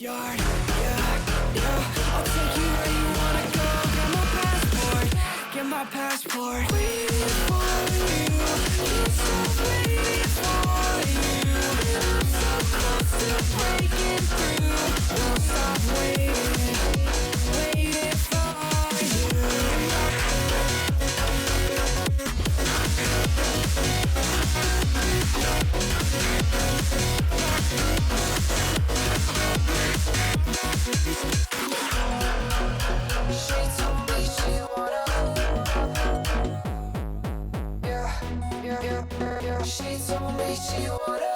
backyard. Yeah, yeah, I'll take you where you wanna go. Get my passport. Waiting for you, can't stop waiting for you. I'm so close to breaking through. Won't stop waiting, waiting for you. She told me she wanna. Yeah. She told me she wanna.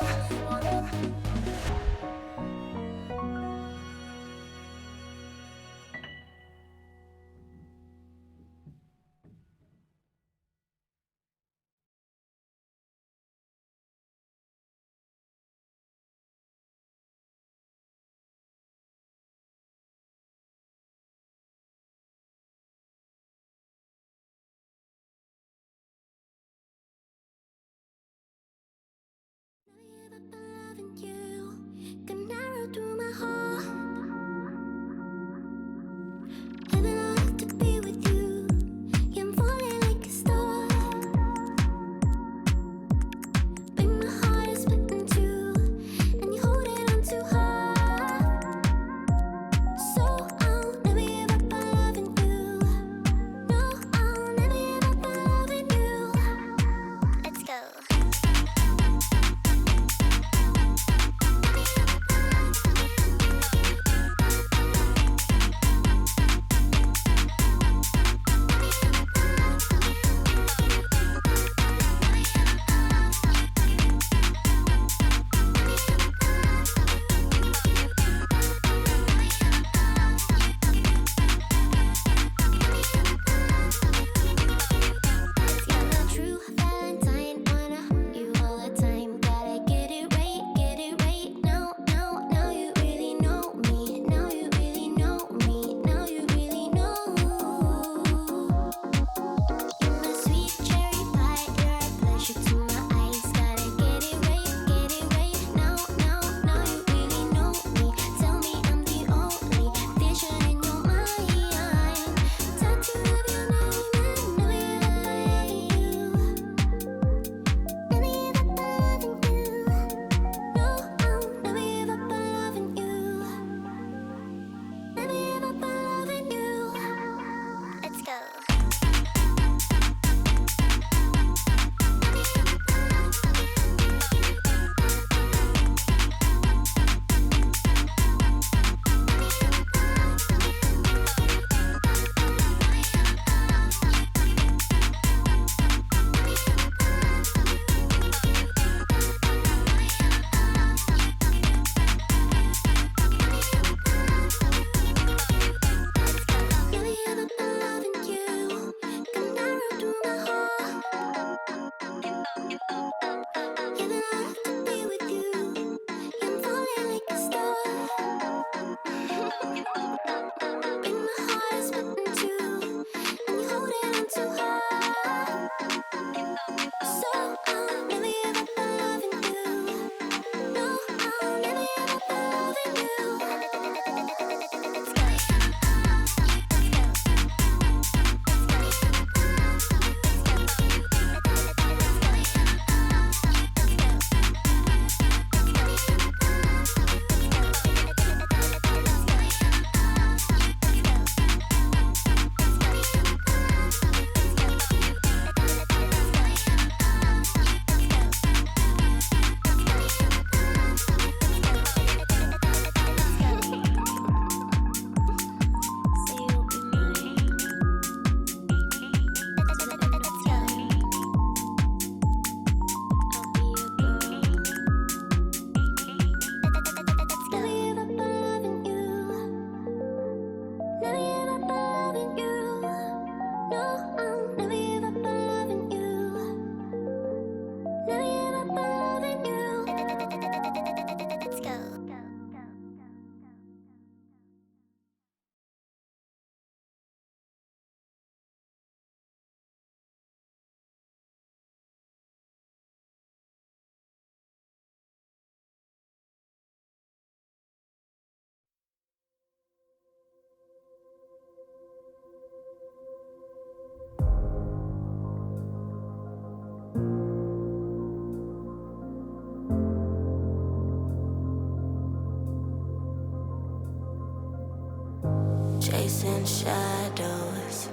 chasing shadows,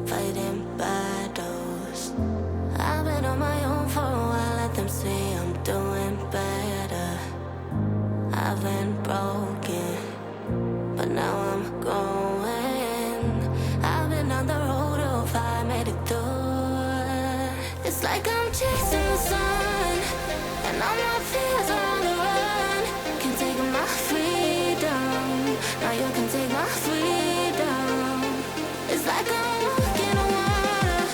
fighting battles. I've been on my own for a while, let them say I'm doing better. I've been broken, but now I'm going. I've been on the road of I made it through. It's like I'm chasing the sun, and all my fears are on the run. Can take my freedom, now you can take my freedom. It's like I'm walking on water,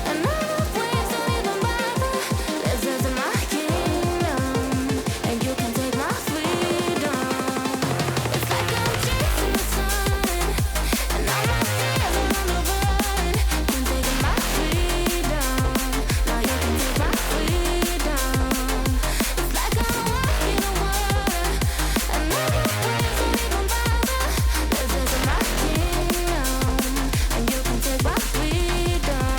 and all the waves don't even bother. This is my kingdom, and you can take my freedom. It's like I'm chasing the sun, and all my fears are on the run. Can take my freedom, now you can take my freedom. It's like I'm walking on water, and all the waves don't even bother. This is my kingdom, and you can take my freedom.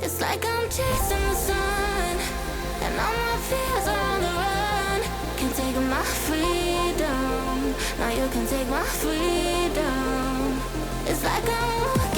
It's like I'm chasing the sun, and all my fears are on the run. Can take my freedom, now you can take my freedom. It's like I'm